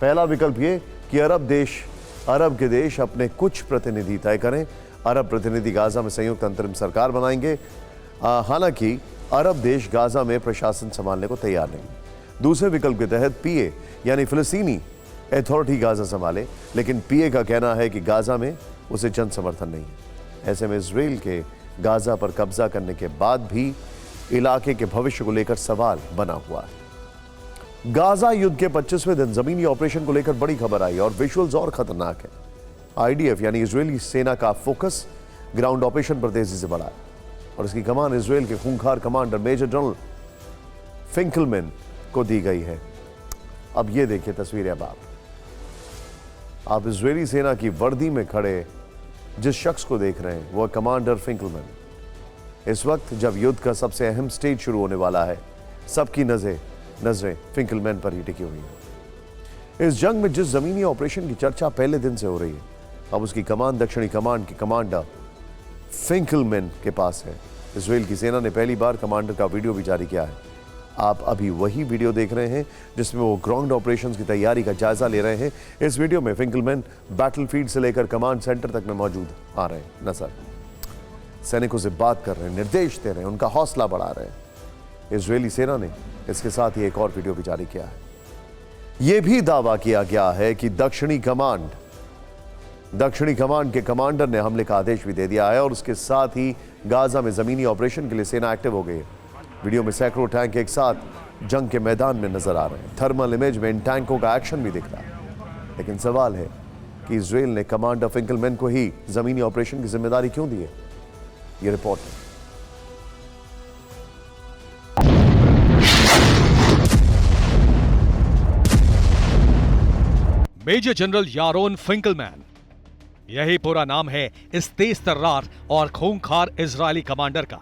पहला विकल्प ये कि अरब के देश अपने कुछ प्रतिनिधि तय करें। अरब प्रतिनिधि गाजा में संयुक्त अंतरिम सरकार बनाएंगे। हालांकि अरब देश गाजा में प्रशासन संभालने को तैयार नहीं। दूसरे विकल्प के तहत पीए यानी फिलिस्तीनी अथॉरिटी गाजा संभाले, लेकिन पीए का कहना है कि गाजा में उसे जन समर्थन नहीं है। ऐसे में इजराइल के गाजा पर कब्जा करने के बाद भी इलाके के भविष्य को लेकर सवाल बना हुआ है। गाजा युद्ध के 25वें दिन जमीनी ऑपरेशन को लेकर बड़ी खबर आई और विजुअल्स और खतरनाक है। आईडीएफ यानी इजरायली सेना का फोकस ग्राउंड ऑपरेशन पर तेजी से बढ़ा है और इसकी कमान इजरायल के खूंखार कमांडर मेजर जनरल फिंकलमैन को दी गई है। अब ये देखिए तस्वीरें। अब आप इजरायली सेना की वर्दी में खड़े जिस शख्स को देख रहे हैं वह कमांडर फिंकलमैन। इस वक्त जब युद्ध का सबसे अहम स्टेज शुरू होने वाला है, सबकी नजरें फिंकलमैन पर ही टिकी हुई हैं। इस जंग में जिस जमीनी ऑपरेशन की चर्चा पहले दिन से हो रही है, अब उसकी कमान दक्षिणी कमांड के कमांडर फिंकलमैन के पास है। इजरायल की सेना ने पहली बार कमांडर का वीडियो भी जारी किया है। आप अभी वही वीडियो देख रहे हैं जिसमें वो ग्राउंड ऑपरेशंस की तैयारी का जायजा ले रहे हैं। इस वीडियो में फिंकलमैन बैटलफील्ड से लेकर कमांड सेंटर तक में मौजूद आ रहे हैं नजर। सैनिकों से बात कर रहे हैं, निर्देश दे रहे हैं, उनका हौसला बढ़ा रहे हैं। इजरायली सेना ने इसके साथ ही एक और वीडियो भी जारी किया है। यह भी दावा किया गया है कि दक्षिणी कमांड के कमांडर ने हमले का आदेश भी दे दिया है और उसके साथ ही गाजा में जमीनी ऑपरेशन के लिए सेना एक्टिव हो गई है। वीडियो में सैकड़ों टैंक एक साथ जंग के मैदान में नजर आ रहे हैं। थर्मल इमेज में इन टैंकों का एक्शन भी दिख रहा है। लेकिन सवाल है कि इजरायल ने कमांडर फिंकलमैन को ही जमीनी ऑपरेशन की जिम्मेदारी क्यों दी है? ये रिपोर्ट है। मेजर जनरल यारोन फिंकलमैन, यही पूरा नाम है इस तेज तर्रार और खूंखार इजरायली कमांडर का।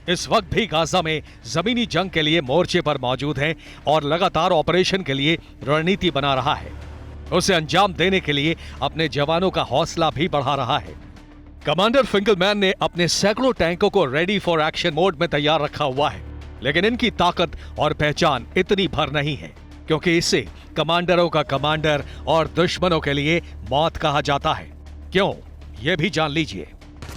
इस वक्त भी गाजा में जमीनी जंग के लिए मोर्चे पर मौजूद है और लगातार ऑपरेशन के लिए रणनीति बना रहा है। उसे अंजाम देने के लिए अपने जवानों का हौसला भी बढ़ा रहा है। कमांडर फिंकलमैन ने अपने सैकड़ों टैंकों को रेडी फॉर एक्शन मोड में तैयार रखा हुआ है, लेकिन इनकी ताकत और पहचान इतनी भर नहीं है क्योंकि इसे कमांडरों का कमांडर और दुश्मनों के लिए मौत कहा जाता है। क्यों, यह भी जान लीजिए।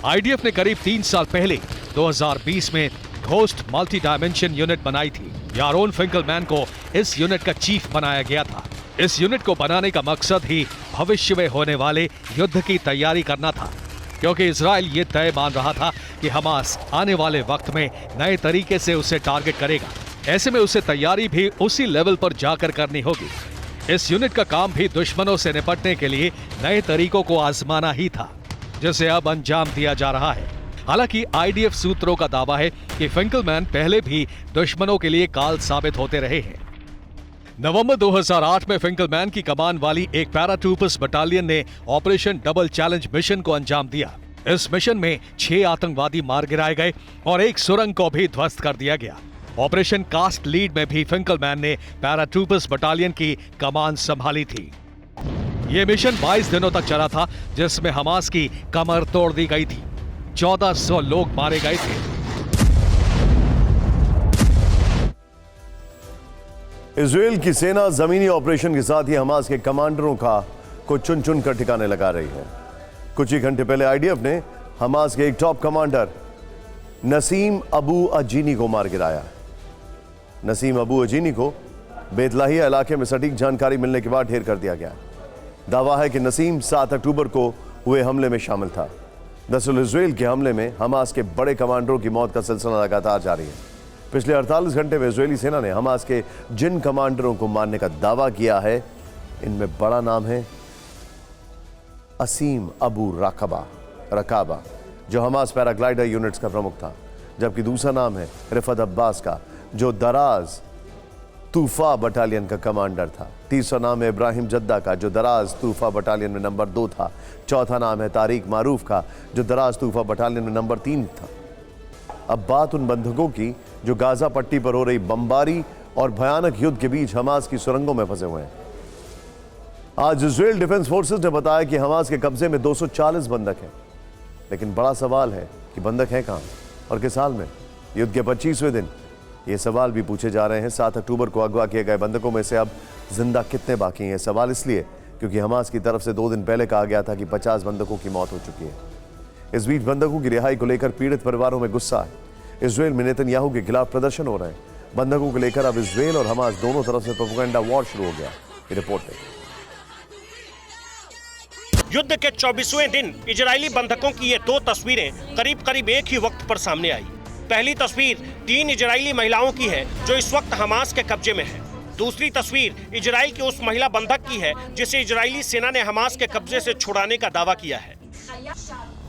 आईडीएफ ने करीब 3 साल पहले 2020 में घोस्ट मल्टी डायमेंशन यूनिट बनाई थी। यारोन फिंकलमैन को इस यूनिट का चीफ बनाया गया था। इस यूनिट को बनाने का मकसद ही भविष्य में होने वाले युद्ध की तैयारी करना था, क्योंकि इजराइल ये तय मान रहा था कि हमास आने वाले वक्त में नए तरीके से उसे टारगेट करेगा। ऐसे में उसे तैयारी भी उसी लेवल पर जाकर करनी होगी। इस यूनिट का काम भी दुश्मनों से निपटने के लिए नए तरीकों को आजमाना ही था, जिसे अब अंजाम दिया जा रहा है। हालांकि आईडीएफ सूत्रों का दावा है कि फिंकलमैन पहले भी दुश्मनों के लिए काल साबित होते रहे हैं। नवंबर 2008 में फिंकलमैन की कमान वाली एक पैराट्रूपर्स बटालियन ने ऑपरेशन डबल चैलेंज मिशन को अंजाम दिया। इस मिशन में 6 आतंकवादी मार गिराए गए और एक सुरंग को भी ध्वस्त कर दिया गया। ऑपरेशन कास्ट लीड में भी फिंकलमैन ने पैराट्रूपर्स बटालियन की कमान संभाली थी। यह मिशन 22 दिनों तक चला था, जिसमें हमास की कमर तोड़ दी गई थी। 1400 लोग मारे गए थे। इजरायल की सेना जमीनी ऑपरेशन के साथ ही हमास के कमांडरों को चुन चुन कर ठिकाने लगा रही है। कुछ ही घंटे पहले आईडीएफ ने हमास के एक टॉप कमांडर नसीम अबू अजीनी को मार गिराया। नसीम अबू अजीनी को बेतलाहिया इलाके में सटीक जानकारी मिलने के बाद ढेर कर दिया गया। दावा है कि नसीम 7 अक्टूबर को हुए हमले में शामिल था। दरअसल इजरायल के हमले में हमास के बड़े कमांडरों की मौत का सिलसिला लगातार जारी है। पिछले 48 घंटे में इजरायली सेना ने हमास के जिन कमांडरों को मारने का दावा किया है, इनमें बड़ा नाम है असीम अबू रकाबा, जो हमास पैराग्लाइडर यूनिट्स का प्रमुख था, जबकि दूसरा नाम है रिफत अब्बास का, जो दराज तूफा बटालियन का कमांडर था। तीसरा नाम है इब्राहिम जद्दा का, जो दराज तूफा बटालियन में नंबर 2 था। चौथा नाम है तारिक मारूफ का, जो दराज तूफा बटालियन में नंबर 3 था। अब बात उन बंधकों की जो गाजा पट्टी पर हो रही बमबारी और भयानक युद्ध के बीच हमास की सुरंगों में फंसे हुए हैं। आज इजरायल डिफेंस फोर्सेस ने बताया कि हमास के कब्जे में 240 बंधक हैं, लेकिन बड़ा सवाल है कि बंधक हैं कहां और किस हाल में। युद्ध के 25वें दिन ये सवाल भी पूछे जा रहे हैं। 7 अक्टूबर को अगवा किए गए बंधकों में से अब जिंदा कितने बाकी हैं? सवाल इसलिए क्योंकि हमास की तरफ से 2 दिन पहले कहा गया था कि 50 बंधकों की मौत हो चुकी है। इस बीच बंधकों की रिहाई को लेकर पीड़ित परिवारों में गुस्सा है। इजरायल में नेतन्याहू के खिलाफ प्रदर्शन हो रहे हैं। बंधकों को लेकर अब इजरायल और हमास दोनों तरफ से प्रोपेगेंडा वॉर शुरू हो गया। ये रिपोर्ट है। युद्ध के 24वें दिन इजरायली बंधकों की ये दो तस्वीरें करीब करीब एक ही वक्त पर सामने आई। पहली तस्वीर 3 इजरायली महिलाओं की है जो इस वक्त हमास के कब्जे में है। दूसरी तस्वीर इजराइल की उस महिला बंधक की है जिसे इजरायली सेना ने हमास के कब्जे से छुड़ाने का दावा किया है।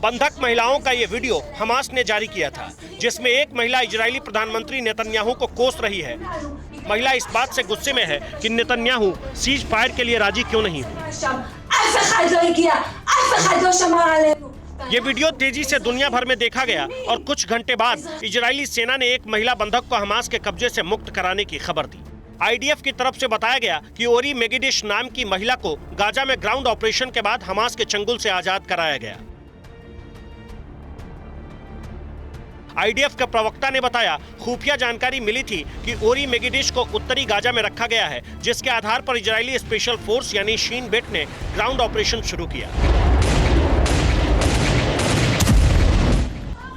बंधक महिलाओं का ये वीडियो हमास ने जारी किया था, जिसमें एक महिला इजरायली प्रधानमंत्री नेतन्याहू को कोस रही है। महिला इस बात से गुस्से में है कि नेतन्याहू सीज फायर के लिए राजी क्यों नहीं हुए। ये वीडियो तेजी से दुनिया भर में देखा गया और कुछ घंटे बाद इजरायली सेना ने एक महिला बंधक को हमास के कब्जे से मुक्त कराने की खबर दी। आईडीएफ की तरफ से बताया गया कि ओरी मेगिडिश नाम की महिला को गाजा में ग्राउंड ऑपरेशन के बाद हमास के चंगुल से आजाद कराया गया। आईडीएफ के प्रवक्ता ने बताया, खुफिया जानकारी मिली थी कि ओरी मेगिडिश को उत्तरी गाजा में रखा गया है, जिसके आधार पर इजरायली स्पेशल फोर्स यानी शीन बेट ने ग्राउंड ऑपरेशन शुरू किया।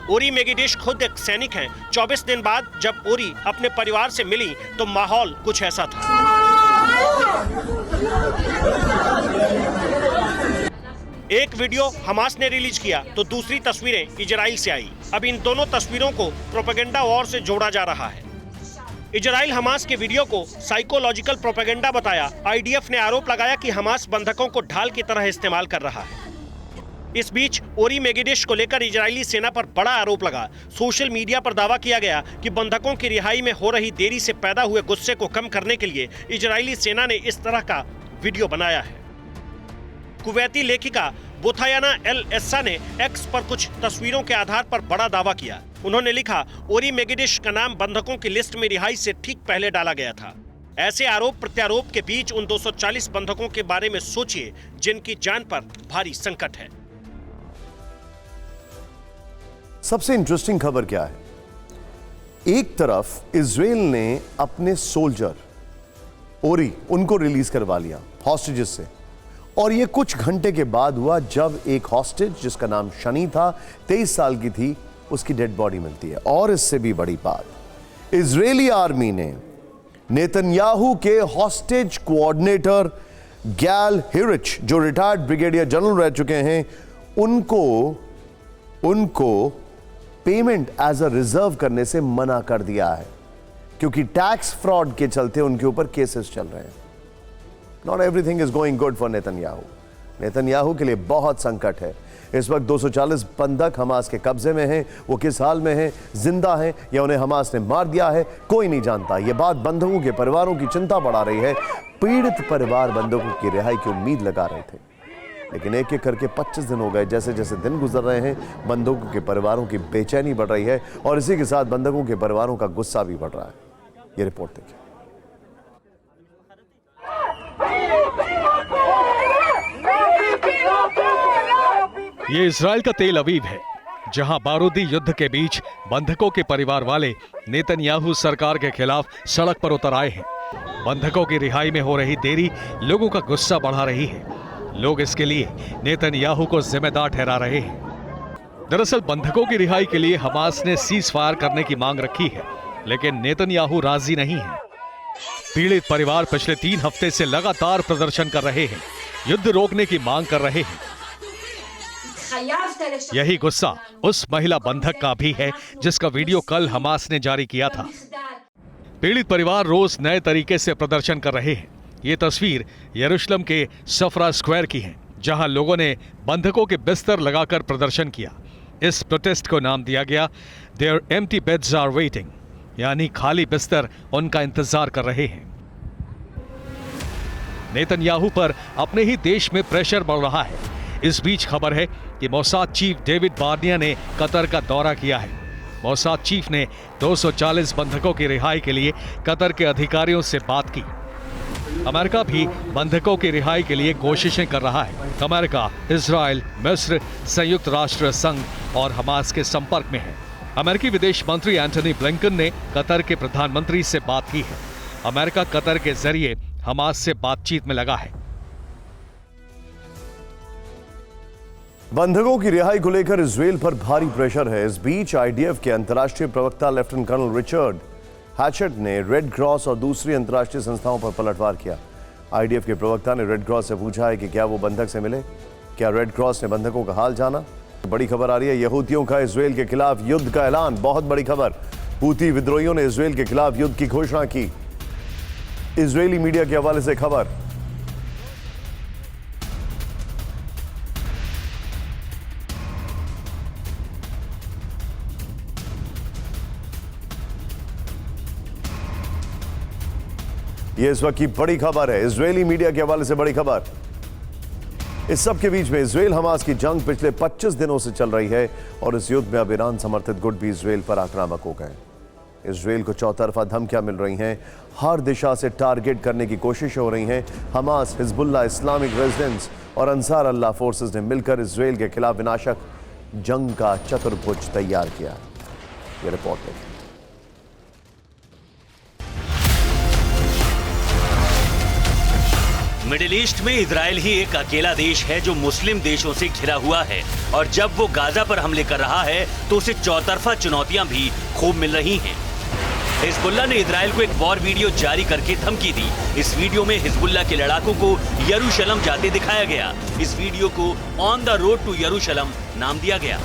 ओरी मेगिडिश खुद एक सैनिक हैं। 24 दिन बाद जब ओरी अपने परिवार से मिली तो माहौल कुछ ऐसा था। एक वीडियो हमास ने रिलीज किया तो दूसरी तस्वीरें इजराइल से आई। अब इन दोनों तस्वीरों को प्रोपेगेंडा वॉर से जोड़ा जा रहा है। इजराइल हमास के वीडियो को साइकोलॉजिकल प्रोपेगेंडा बताया। आईडीएफ ने आरोप लगाया कि हमास बंधकों को ढाल की तरह इस्तेमाल कर रहा है। इस बीच ओरी मेगिडिश को लेकर इजरायली सेना पर बड़ा आरोप लगा। सोशल मीडिया पर दावा किया गया कि बंधकों की रिहाई में हो रही देरी से पैदा हुए गुस्से को कम करने के लिए इजरायली सेना ने इस तरह का वीडियो बनाया है। कुवैती लेखिका बोथायाना एल एस्सा ने एक्स पर कुछ तस्वीरों के आधार पर बड़ा दावा किया। उन्होंने लिखा, ओरी मेगिडिश का नाम बंधकों की लिस्ट में रिहाई से ठीक पहले डाला गया था। ऐसे आरोप प्रत्यारोप के बीच उन 240 बंधकों के बारे में सोचिए जिनकी जान पर भारी संकट है। सबसे इंटरेस्टिंग खबर क्या है? एक तरफ इजराइल ने अपने सोल्जर ओरी उनको रिलीज करवा लिया हॉस्टेजेस से, और ये कुछ घंटे के बाद हुआ जब एक हॉस्टेज जिसका नाम शनी था, 23 साल की थी, उसकी डेड बॉडी मिलती है। और इससे भी बड़ी बात, इजरायली आर्मी ने नेतन्याहू के हॉस्टेज कोऑर्डिनेटर गैल हिरिच, जो रिटायर्ड ब्रिगेडियर जनरल रह चुके हैं, उनको पेमेंट एज अ रिजर्व करने से मना कर दिया है, क्योंकि टैक्स फ्रॉड के चलते उनके ऊपर केसेस चल रहे हैं। Not everything is going good for Netanyahu. Netanyahu के लिए बहुत संकट है। इस वक्त 240 बंधक हमास के कब्जे में हैं। वो किस हाल में हैं, जिंदा हैं या उन्हें हमास ने मार दिया है, कोई नहीं जानता। ये बात बंधकों के परिवारों की चिंता बढ़ा रही है। पीड़ित परिवार बंधकों की रिहाई की उम्मीद लगा रहे थे, लेकिन एक एक करके 25 दिन हो गए। जैसे जैसे दिन गुजर रहे हैं, बंधकों के परिवारों की बेचैनी बढ़ रही है और इसी के साथ बंधकों के परिवारों का गुस्सा भी बढ़ रहा है। ये रिपोर्ट देखिए। ये इजराइल का तेल अवीव है, जहां बारूदी युद्ध के बीच बंधकों के परिवार वाले नेतन्याहू सरकार के खिलाफ सड़क पर उतर आए हैं। बंधकों की रिहाई में हो रही देरी लोगों का गुस्सा बढ़ा रही है। लोग इसके लिए नेतन्याहू को जिम्मेदार ठहरा रहे हैं। दरअसल बंधकों की रिहाई के लिए हमास ने सीज फायर करने की मांग रखी है, लेकिन नेतन्याहू राजी नहीं है। पीड़ित परिवार पिछले 3 हफ्ते से लगातार प्रदर्शन कर रहे हैं, युद्ध रोकने की मांग कर रहे हैं। यही गुस्सा उस महिला बंधक का भी है जिसका वीडियो कल हमास ने जारी किया था। पीड़ित परिवार रोज नए तरीके से प्रदर्शन कर रहे हैं। ये तस्वीर यरूशलेम के सफरा स्क्वायर की है, जहां लोगों ने बंधकों के बिस्तर लगाकर प्रदर्शन किया। इस प्रोटेस्ट को नाम दिया गया there empty beds are waiting, यानी खाली बिस्तर उनका इंतजार कर रहे हैं। नेतन्याहू पर अपने ही देश में प्रेशर बढ़ रहा है। इस बीच खबर है कि मोसाद चीफ डेविड बार्निया ने कतर का दौरा किया है। मोसाद चीफ ने 240 बंधकों की रिहाई के लिए कतर के अधिकारियों से बात की। अमेरिका भी बंधकों की रिहाई के लिए कोशिशें कर रहा है। अमेरिका, इजराइल, मिस्र, संयुक्त राष्ट्र संघ और हमास के संपर्क में है। अमेरिकी विदेश मंत्री एंटनी ब्लिंकन ने कतर के प्रधानमंत्री से बात की है। अमेरिका कतर के जरिए हमास से बातचीत में लगा है। बंधकों की रिहाई को लेकर इजराइल पर भारी प्रेशर है। इस बीच आईडीएफ के अंतर्राष्ट्रीय प्रवक्ता लेफ्टिनेंट कर्नल रिचर्ड हैचेट ने रेड क्रॉस और दूसरी अंतर्राष्ट्रीय संस्थाओं पर पलटवार किया। आईडीएफ के प्रवक्ता ने रेड क्रॉस से पूछा है कि क्या वो बंधक से मिले। क्या रेड क्रॉस ने बंधकों का हाल जाना? बड़ी खबर आ रही है, यहूदियों का इजराइल के खिलाफ युद्ध का ऐलान। बहुत बड़ी खबर, हूती विद्रोहियों ने इजराइल के खिलाफ युद्ध की घोषणा की। इजरायली मीडिया के हवाले से खबर। यह इस वक्त की बड़ी खबर है, इजरायली मीडिया के हवाले से बड़ी खबर। इस सब के बीच में इजराइल हमास की जंग पिछले 25 दिनों से चल रही है और इस युद्ध में अब ईरान समर्थित गुट भी इजराइल पर आक्रामक हो गए। इजराइल को चौतरफा धमकियां मिल रही हैं, हर दिशा से टारगेट करने की कोशिश हो रही हैं। हमास, हिजबुल्लाह, इस्लामिक रेजिडेंस और अंसार अल्लाह फोर्सेस ने मिलकर इजराइल के खिलाफ विनाशक जंग का चतुर्भुज तैयार किया। यह रिपोर्ट देखिए। मिडिल ईस्ट में इजराइल ही एक अकेला देश है जो मुस्लिम देशों से घिरा हुआ है और जब वो गाजा पर हमले कर रहा है तो उसे चौतरफा चुनौतियां भी खूब मिल रही हैं। हिजबुल्लाह ने इजराइल को एक वॉर वीडियो जारी करके धमकी दी। इस वीडियो में हिजबुल्लाह के लड़ाकों को यरूशलेम जाते दिखाया गया। इस वीडियो को ऑन द रोड टू यरूशलेम नाम दिया गया।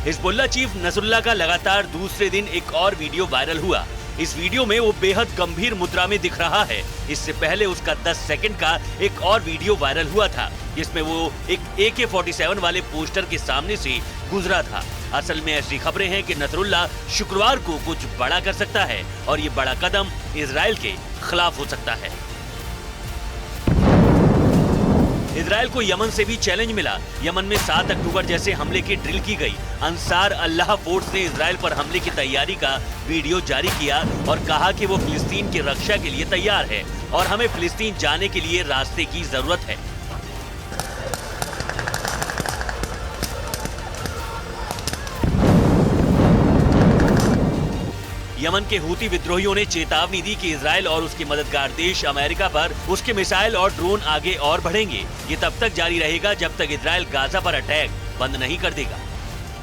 हिजबुल्लाह चीफ नसरुल्लाह का लगातार दूसरे दिन एक और वीडियो वायरल हुआ। इस वीडियो में वो बेहद गंभीर मुद्रा में दिख रहा है। इससे पहले उसका 10 सेकंड का एक और वीडियो वायरल हुआ था जिसमें वो एक AK-47 वाले पोस्टर के सामने से गुजरा था। असल में ऐसी खबरें हैं कि नसरुल्लाह शुक्रवार को कुछ बड़ा कर सकता है और ये बड़ा कदम इजराइल के खिलाफ हो सकता है। इजराइल को यमन से भी चैलेंज मिला। यमन में 7 अक्टूबर जैसे हमले की ड्रिल की गई। अंसार अल्लाह फोर्स ने इजराइल पर हमले की तैयारी का वीडियो जारी किया और कहा कि वो फिलिस्तीन की रक्षा के लिए तैयार है और हमें फिलिस्तीन जाने के लिए रास्ते की जरूरत है। यमन के हूती विद्रोहियों ने चेतावनी दी कि इजराइल और उसके मददगार देश अमेरिका पर उसके मिसाइल और ड्रोन आगे और बढ़ेंगे। ये तब तक जारी रहेगा जब तक इजराइल गाजा पर अटैक बंद नहीं कर देगा।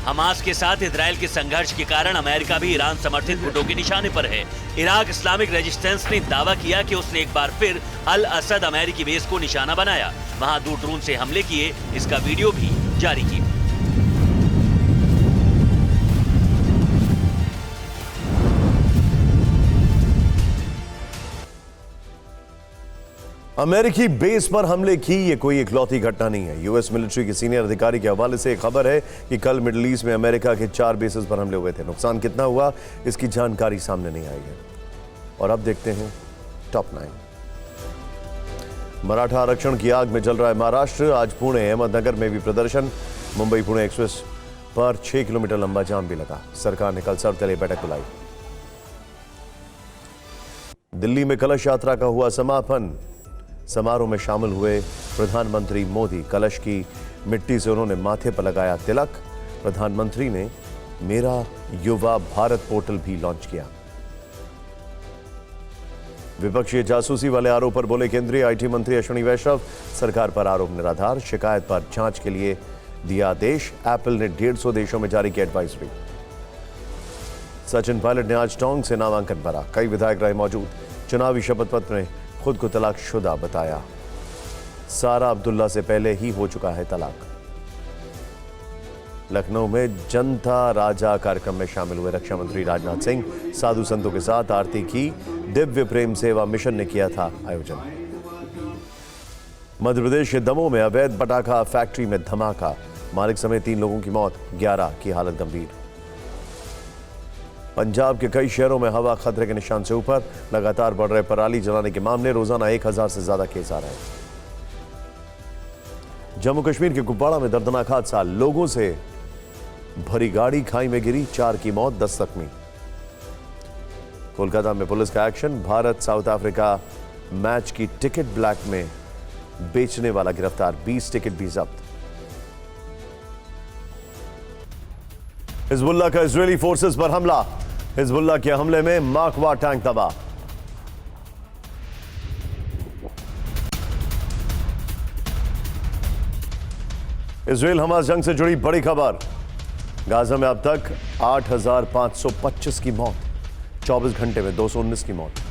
हमास के साथ इजराइल के संघर्ष के कारण अमेरिका भी ईरान समर्थित गुटों के निशाने पर है। इराक इस्लामिक रेजिस्टेंस ने दावा किया कि उसने एक बार फिर अल असद अमेरिकी बेस को निशाना बनाया, वहां 2 ड्रोन से हमले किए। इसका वीडियो भी जारी किया। अमेरिकी बेस पर हमले की ये कोई इकलौती घटना नहीं है। यूएस मिलिट्री के सीनियर अधिकारी के हवाले से एक खबर है कि कल मिडिल ईस्ट में अमेरिका के 4 बेसेस पर हमले हुए थे। नुकसान कितना हुआ इसकी जानकारी सामने नहीं आई है। और अब देखते हैं टॉप 9। मराठा आरक्षण की आग में जल रहा है महाराष्ट्र। आज पुणे अहमदनगर में भी प्रदर्शन। मुंबई पुणे एक्सप्रेस पर 6 किलोमीटर लंबा जाम भी लगा। सरकार ने कल सर्वदलीय बैठक बुलाई। दिल्ली में कलश यात्रा का हुआ समापन। समारोह में शामिल हुए प्रधानमंत्री मोदी। कलश की मिट्टी से उन्होंने माथे पर लगाया तिलक। प्रधानमंत्री ने मेरा युवा भारत पोर्टल भी लॉन्च किया। विपक्षी जासूसी वाले आरोप पर बोले केंद्रीय आईटी मंत्री अश्विनी वैष्णव। सरकार पर आरोप निराधार। शिकायत पर जांच के लिए दिया आदेश। एप्पल ने 150 देशों में जारी की एडवाइजरी। सचिन पायलट ने आज टोंक से नामांकन भरा। कई विधायक रहे मौजूद। चुनावी शपथ पत्र में खुद को तलाकशुदा बताया। सारा अब्दुल्ला से पहले ही हो चुका है तलाक। लखनऊ में जनता राजा कार्यक्रम में शामिल हुए रक्षा मंत्री राजनाथ सिंह। साधु संतों के साथ आरती की। दिव्य प्रेम सेवा मिशन ने किया था आयोजन। मध्य प्रदेश के दमोह में अवैध पटाखा फैक्ट्री में धमाका। मालिक समेत 3 लोगों की मौत, 11 की हालत गंभीर। पंजाब के कई शहरों में हवा खतरे के निशान से ऊपर। लगातार बढ़ रहे पराली जलाने के मामले। रोजाना 1000 से ज्यादा केस आ रहे हैं। जम्मू कश्मीर के कुपवाड़ा में दर्दनाक हादसा। लोगों से भरी गाड़ी खाई में गिरी। 4 की मौत, 10 जख्मी। कोलकाता में पुलिस का action. Bharat south Africa match की टिकट ब्लैक में बेचने वाला गिरफ्तार। 20 टिकट भी जब्त। हिजबुल्लाह का इजरायली फोर्सेस पर हमला। हिजबुल्लाह के हमले में मार्कवा टैंक तबाह। इजरायल हमास जंग से जुड़ी बड़ी खबर। गाजा में अब तक 8,525 की मौत। 24 घंटे में 219 की मौत।